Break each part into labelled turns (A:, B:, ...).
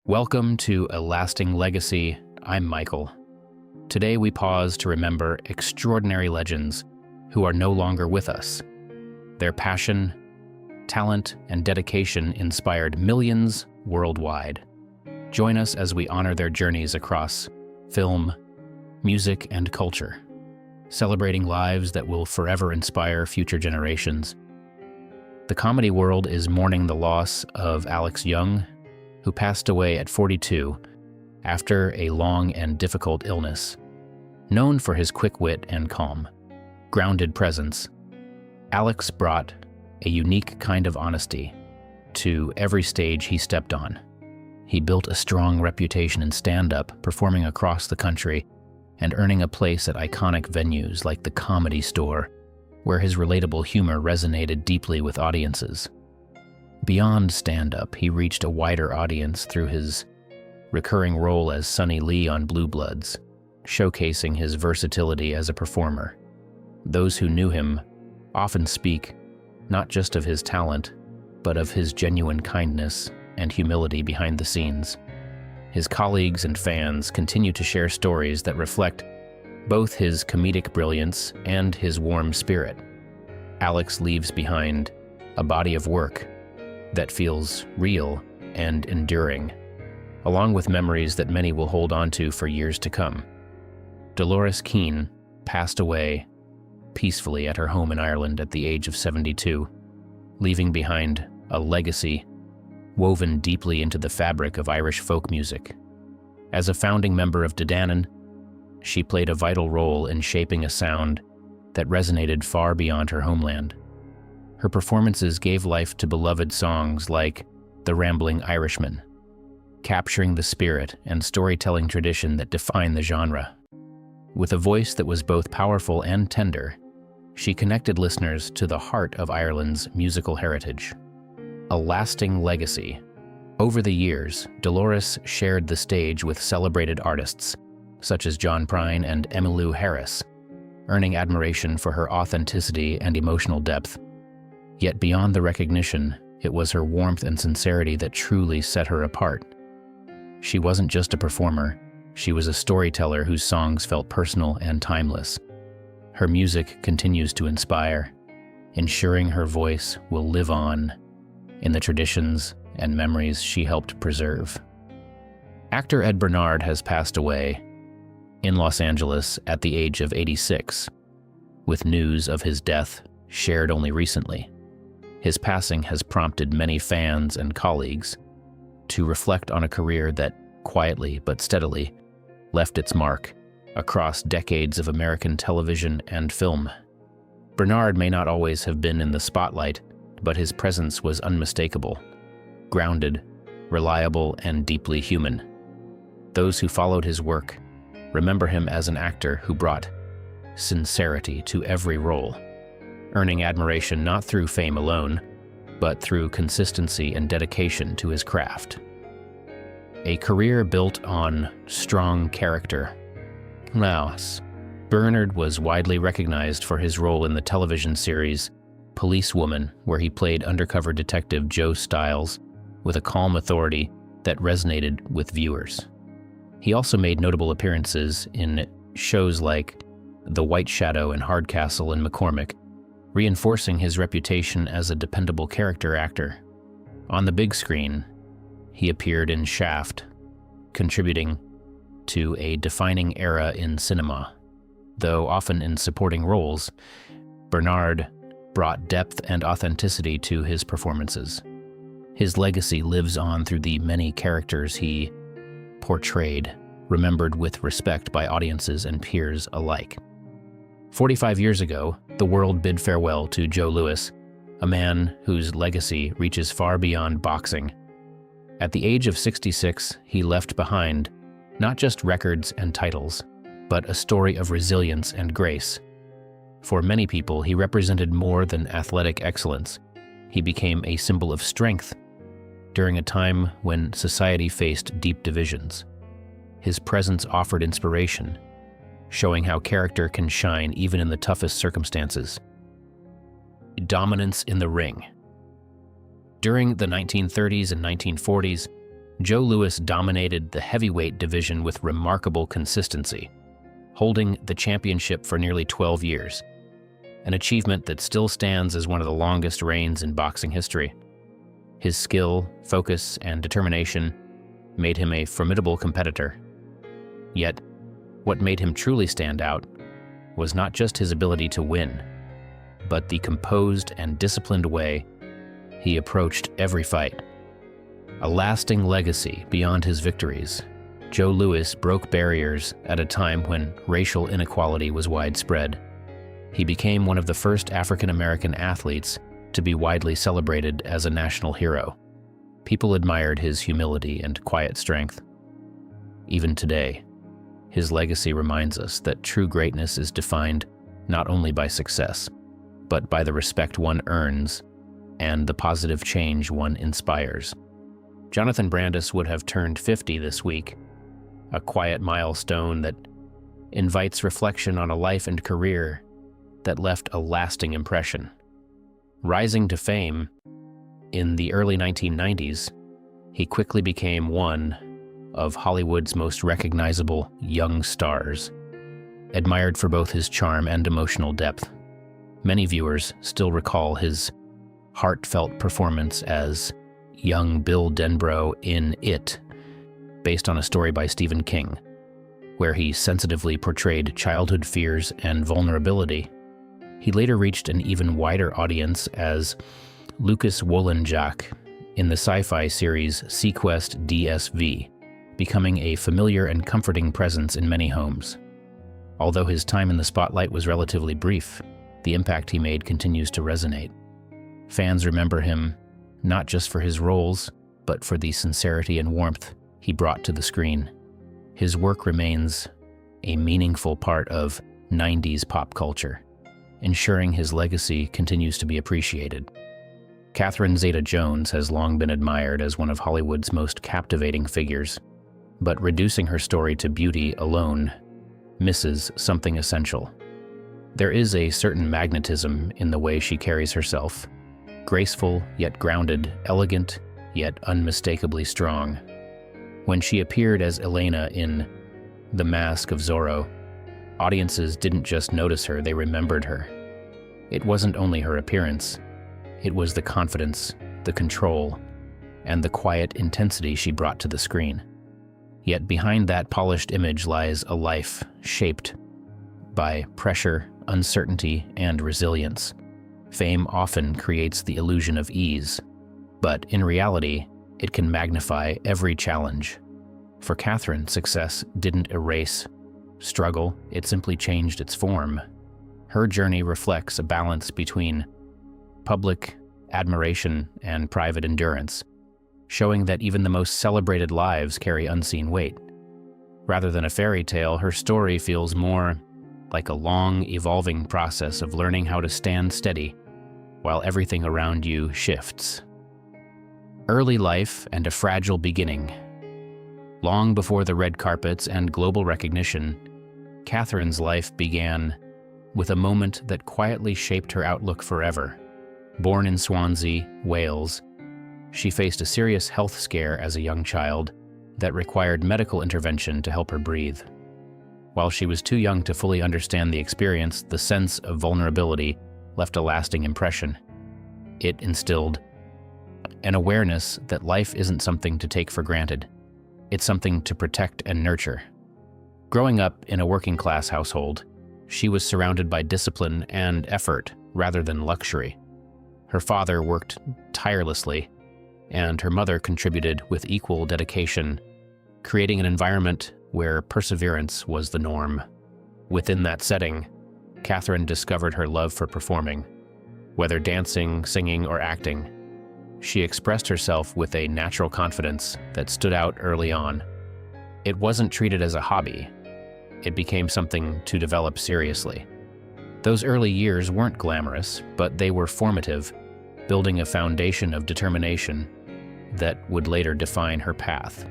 A: Welcome to A Lasting Legacy. I'm Michael. Today we pause to remember extraordinary legends who are no longer with us. Their passion, talent, and dedication inspired millions worldwide. Join us as we honor their journeys across film, music, and culture, celebrating lives that will forever inspire future generations. The comedy world is mourning the loss of Alex Young, who passed away at 42 after a long and difficult illness. Known for his quick wit and calm, grounded presence, Alex brought a unique kind of honesty to every stage he stepped on. He built a strong reputation in stand-up, performing across the country and earning a place at iconic venues like the Comedy Store, where his relatable humor resonated deeply with audiences. Beyond stand-up, he reached a wider audience through his recurring role as Sonny Lee on Blue Bloods, showcasing his versatility as a performer. Those who knew him often speak not just of his talent, but of his genuine kindness and humility behind the scenes. His colleagues and fans continue to share stories that reflect both his comedic brilliance and his warm spirit. Alex leaves behind a body of work that feels real and enduring, along with memories that many will hold on to for years to come. Dolores Keane passed away peacefully at her home in Ireland at the age of 72, leaving behind a legacy woven deeply into the fabric of Irish folk music. As a founding member of Danann, she played a vital role in shaping a sound that resonated far beyond her homeland. Her performances gave life to beloved songs like The Rambling Irishman, capturing the spirit and storytelling tradition that define the genre. With a voice that was both powerful and tender, she connected listeners to the heart of Ireland's musical heritage. A lasting legacy. Over the years, Dolores shared the stage with celebrated artists such as John Prine and Emmylou Harris, earning admiration for her authenticity and emotional depth. Yet beyond the recognition, it was her warmth and sincerity that truly set her apart. She wasn't just a performer, she was a storyteller whose songs felt personal and timeless. Her music continues to inspire, ensuring her voice will live on in the traditions and memories she helped preserve. Actor Ed Bernard has passed away in Los Angeles at the age of 86, with news of his death shared only recently. His passing has prompted many fans and colleagues to reflect on a career that quietly but steadily left its mark across decades of American television and film. Bernard may not always have been in the spotlight, but his presence was unmistakable, grounded, reliable, and deeply human. Those who followed his work remember him as an actor who brought sincerity to every role, earning admiration not through fame alone, but through consistency and dedication to his craft. A career built on strong character. Bernard was widely recognized for his role in the television series Policewoman, where he played undercover detective Joe Stiles with a calm authority that resonated with viewers. He also made notable appearances in shows like The White Shadow and Hardcastle and McCormick, reinforcing his reputation as a dependable character actor. On the big screen, he appeared in Shaft, contributing to a defining era in cinema. Though often in supporting roles, Bernard brought depth and authenticity to his performances. His legacy lives on through the many characters he portrayed, remembered with respect by audiences and peers alike. 45 years ago, the world bid farewell to Joe Louis, a man whose legacy reaches far beyond boxing. At the age of 66, he left behind not just records and titles, but a story of resilience and grace. For many people, he represented more than athletic excellence. He became a symbol of strength during a time when society faced deep divisions. His presence offered inspiration, showing how character can shine even in the toughest circumstances. Dominance in the ring. During the 1930s and 1940s, Joe Louis dominated the heavyweight division with remarkable consistency, holding the championship for nearly 12 years, an achievement that still stands as one of the longest reigns in boxing history. His skill, focus, and determination made him a formidable competitor. Yet, what made him truly stand out was not just his ability to win, but the composed and disciplined way he approached every fight. A lasting legacy beyond his victories, Joe Louis broke barriers at a time when racial inequality was widespread. He became one of the first African-American athletes to be widely celebrated as a national hero. People admired his humility and quiet strength. Even today, his legacy reminds us that true greatness is defined not only by success, but by the respect one earns and the positive change one inspires. Jonathan Brandis would have turned 50 this week, a quiet milestone that invites reflection on a life and career that left a lasting impression. Rising to fame in the early 1990s, he quickly became one of Hollywood's most recognizable young stars, admired for both his charm and emotional depth. Many viewers still recall his heartfelt performance as young Bill Denbrough in It, based on a story by Stephen King, where he sensitively portrayed childhood fears and vulnerability. He later reached an even wider audience as Lucas Wollenjak in the sci-fi series Sequest DSV, becoming a familiar and comforting presence in many homes. Although his time in the spotlight was relatively brief, the impact he made continues to resonate. Fans remember him not just for his roles, but for the sincerity and warmth he brought to the screen. His work remains a meaningful part of 90s pop culture, ensuring his legacy continues to be appreciated. Catherine Zeta-Jones has long been admired as one of Hollywood's most captivating figures, but reducing her story to beauty alone misses something essential. There is a certain magnetism in the way she carries herself, graceful yet grounded, elegant yet unmistakably strong. When she appeared as Elena in The Mask of Zorro, audiences didn't just notice her, they remembered her. It wasn't only her appearance, it was the confidence, the control, and the quiet intensity she brought to the screen. Yet behind that polished image lies a life shaped by pressure, uncertainty, and resilience. Fame often creates the illusion of ease, but in reality, it can magnify every challenge. For Catherine, success didn't erase struggle, it simply changed its form. Her journey reflects a balance between public admiration and private endurance, showing that even the most celebrated lives carry unseen weight. Rather than a fairy tale, her story feels more like a long, evolving process of learning how to stand steady while everything around you shifts. Early life and a fragile beginning. Long before the red carpets and global recognition, Catherine's life began with a moment that quietly shaped her outlook forever. Born in Swansea, Wales, she faced a serious health scare as a young child that required medical intervention to help her breathe. While she was too young to fully understand the experience, the sense of vulnerability left a lasting impression. It instilled an awareness that life isn't something to take for granted. It's something to protect and nurture. Growing up in a working-class household, she was surrounded by discipline and effort rather than luxury. Her father worked tirelessly, and her mother contributed with equal dedication, creating an environment where perseverance was the norm. Within that setting, Catherine discovered her love for performing. Whether dancing, singing, or acting, she expressed herself with a natural confidence that stood out early on. It wasn't treated as a hobby. It became something to develop seriously. Those early years weren't glamorous, but they were formative, building a foundation of determination that would later define her path.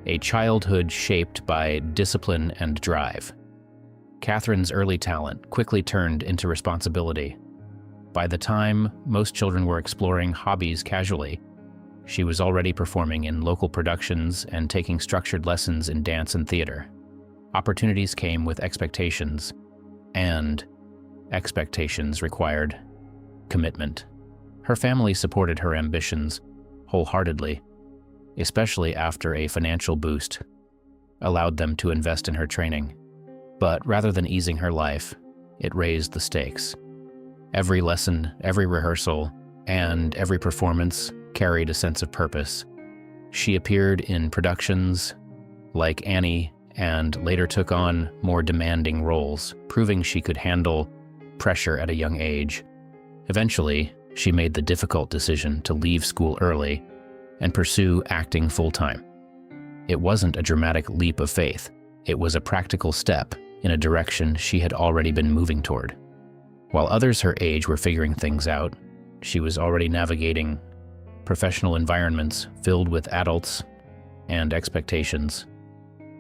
A: A childhood shaped by discipline and drive. Catherine's early talent quickly turned into responsibility. By the time most children were exploring hobbies casually, She was already performing in local productions and taking structured lessons in dance and theater. Opportunities came with expectations, and expectations required commitment. Her family supported her ambitions wholeheartedly, especially after a financial boost allowed them to invest in her training. But rather than easing her life, it raised the stakes. Every lesson, every rehearsal, and every performance carried a sense of purpose. She appeared in productions like Annie and later took on more demanding roles, proving she could handle pressure at a young age. Eventually, she made the difficult decision to leave school early and pursue acting full-time. It wasn't a dramatic leap of faith. It was a practical step in a direction she had already been moving toward. While others her age were figuring things out, she was already navigating professional environments filled with adults and expectations.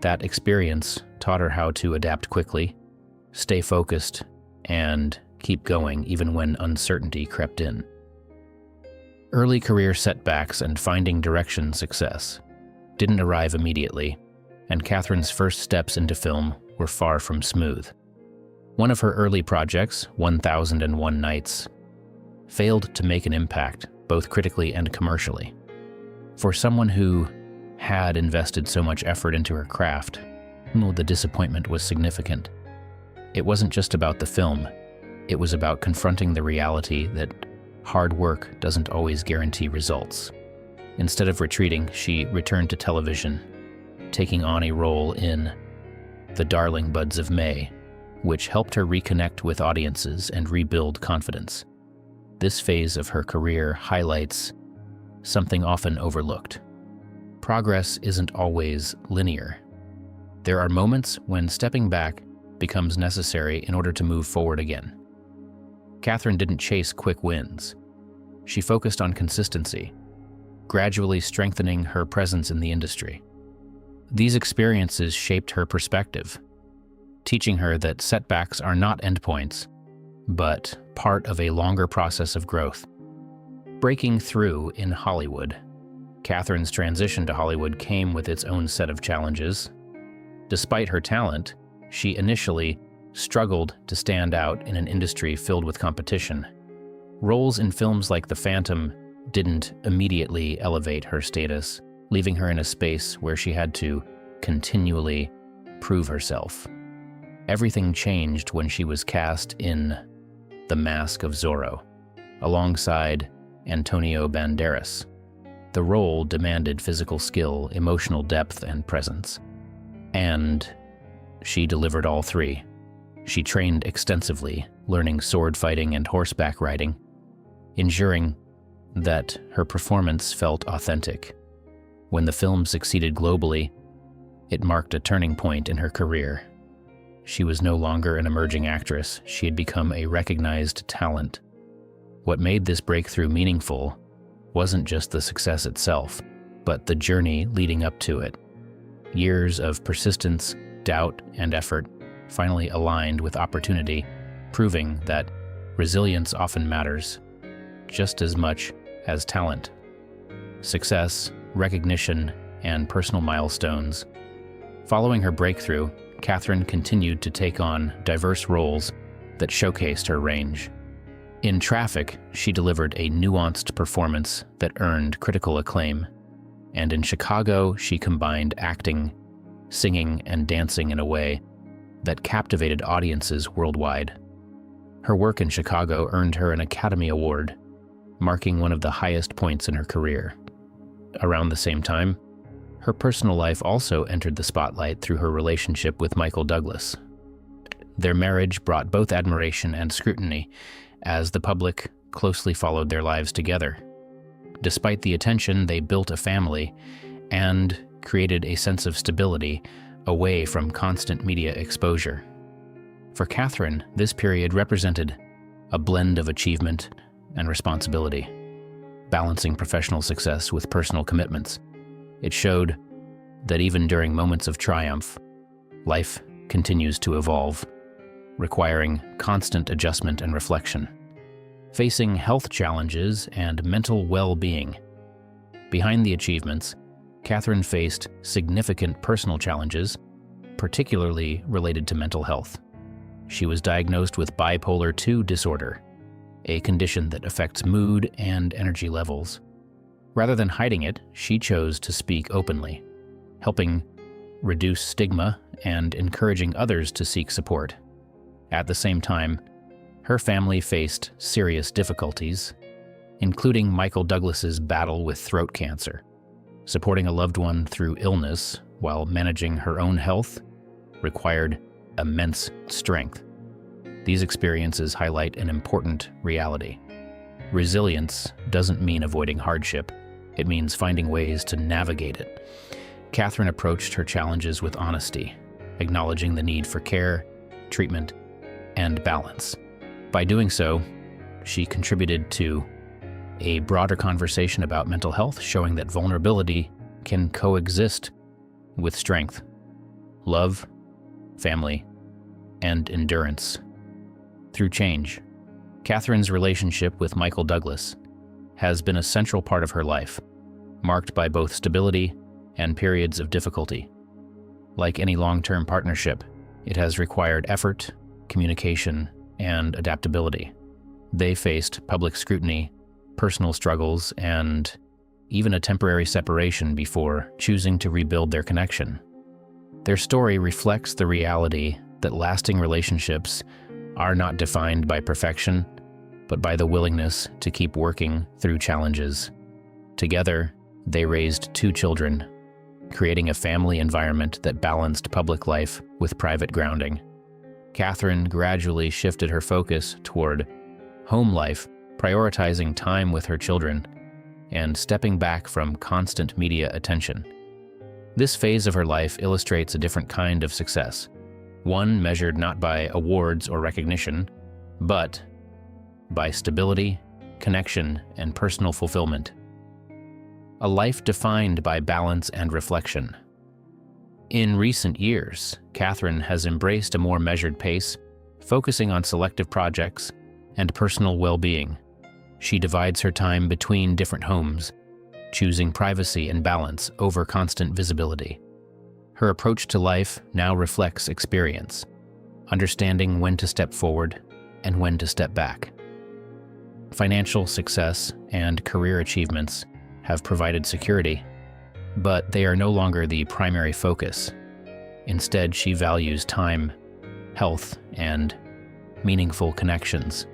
A: That experience taught her how to adapt quickly, stay focused, and keep going even when uncertainty crept in. Early career setbacks and finding direction success didn't arrive immediately, and Catherine's first steps into film were far from smooth. One of her early projects, 1001 Nights, failed to make an impact, both critically and commercially. For someone who had invested so much effort into her craft, the disappointment was significant. It wasn't just about the film, it was about confronting the reality that hard work doesn't always guarantee results. Instead of retreating, she returned to television, taking on a role in The Darling Buds of May, which helped her reconnect with audiences and rebuild confidence. This phase of her career highlights something often overlooked. Progress isn't always linear. There are moments when stepping back becomes necessary in order to move forward again. Catherine didn't chase quick wins. She focused on consistency, gradually strengthening her presence in the industry. These experiences shaped her perspective, teaching her that setbacks are not endpoints, but part of a longer process of growth. Breaking through in Hollywood. Catherine's transition to Hollywood came with its own set of challenges. Despite her talent, she initially struggled to stand out in an industry filled with competition. Roles in films like The Phantom didn't immediately elevate her status, leaving her in a space where she had to continually prove herself. Everything changed when she was cast in The Mask of Zorro, alongside Antonio Banderas. The role demanded physical skill, emotional depth, and presence. And she delivered all three. She trained extensively, learning sword fighting and horseback riding, ensuring that her performance felt authentic. When the film succeeded globally, it marked a turning point in her career. She was no longer an emerging actress. She had become a recognized talent. What made this breakthrough meaningful wasn't just the success itself, but the journey leading up to it. Years of persistence, doubt, and effort finally aligned with opportunity, proving that resilience often matters just as much as talent. Success, recognition, and personal milestones. Following her breakthrough, Catherine continued to take on diverse roles that showcased her range. In Traffic, she delivered a nuanced performance that earned critical acclaim, and in Chicago, she combined acting, singing, and dancing in a way that captivated audiences worldwide. Her work in Chicago earned her an Academy Award, marking one of the highest points in her career. Around the same time, her personal life also entered the spotlight through her relationship with Michael Douglas. Their marriage brought both admiration and scrutiny, as the public closely followed their lives together. Despite the attention, they built a family and created a sense of stability away from constant media exposure. For Catherine, this period represented a blend of achievement and responsibility, balancing professional success with personal commitments. It showed that even during moments of triumph, life continues to evolve, requiring constant adjustment and reflection. Facing health challenges and mental well-being, Behind the achievements, Catherine faced significant personal challenges, particularly related to mental health. She was diagnosed with bipolar II disorder, a condition that affects mood and energy levels. Rather than hiding it, she chose to speak openly, helping reduce stigma and encouraging others to seek support. At the same time, her family faced serious difficulties, including Michael Douglas's battle with throat cancer. Supporting a loved one through illness while managing her own health required immense strength. These experiences highlight an important reality. Resilience doesn't mean avoiding hardship. It means finding ways to navigate it. Catherine approached her challenges with honesty, acknowledging the need for care, treatment, and balance. By doing so, she contributed to a broader conversation about mental health, showing that vulnerability can coexist with strength, love, family, and endurance. Through change, Catherine's relationship with Michael Douglas has been a central part of her life, marked by both stability and periods of difficulty. Like any long-term partnership, it has required effort, communication, and adaptability. They faced public scrutiny, personal struggles, and even a temporary separation before choosing to rebuild their connection. Their story reflects the reality that lasting relationships are not defined by perfection, but by the willingness to keep working through challenges. Together, they raised 2 children, creating a family environment that balanced public life with private grounding. Catherine gradually shifted her focus toward home life, prioritizing time with her children and stepping back from constant media attention. This phase of her life illustrates a different kind of success, one measured not by awards or recognition, but by stability, connection, and personal fulfillment. A life defined by balance and reflection. In recent years, Catherine has embraced a more measured pace, focusing on selective projects and personal well-being. She divides her time between different homes, choosing privacy and balance over constant visibility. Her approach to life now reflects experience, understanding when to step forward and when to step back. Financial success and career achievements have provided security, but they are no longer the primary focus. Instead, she values time, health, and meaningful connections.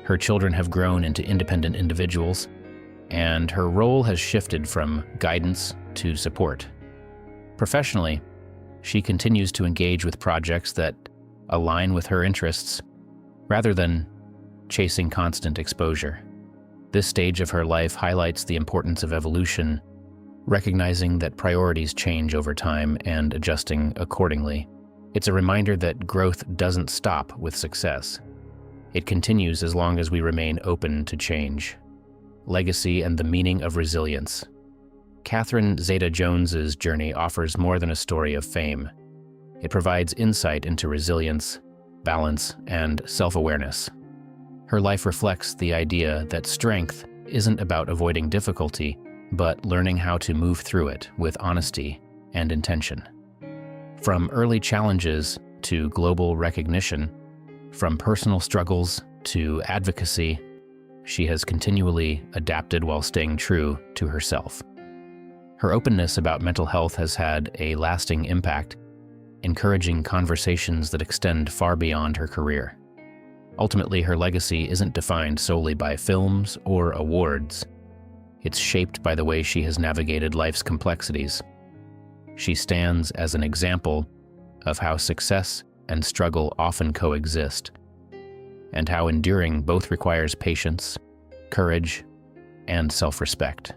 A: Her children have grown into independent individuals, and her role has shifted from guidance to support. Professionally, she continues to engage with projects that align with her interests, rather than chasing constant exposure. This stage of her life highlights the importance of evolution, recognizing that priorities change over time and adjusting accordingly. It's a reminder that growth doesn't stop with success. It continues as long as we remain open to change. Legacy and the meaning of resilience. Catherine Zeta-Jones's journey offers more than a story of fame. It provides insight into resilience, balance, and self-awareness. Her life reflects the idea that strength isn't about avoiding difficulty, but learning how to move through it with honesty and intention. From early challenges to global recognition, from personal struggles to advocacy, she has continually adapted while staying true to herself. Her openness about mental health has had a lasting impact, encouraging conversations that extend far beyond her career. Ultimately, her legacy isn't defined solely by films or awards. It's shaped by the way she has navigated life's complexities. She stands as an example of how success and struggle often coexist, and how enduring both requires patience, courage, and self-respect.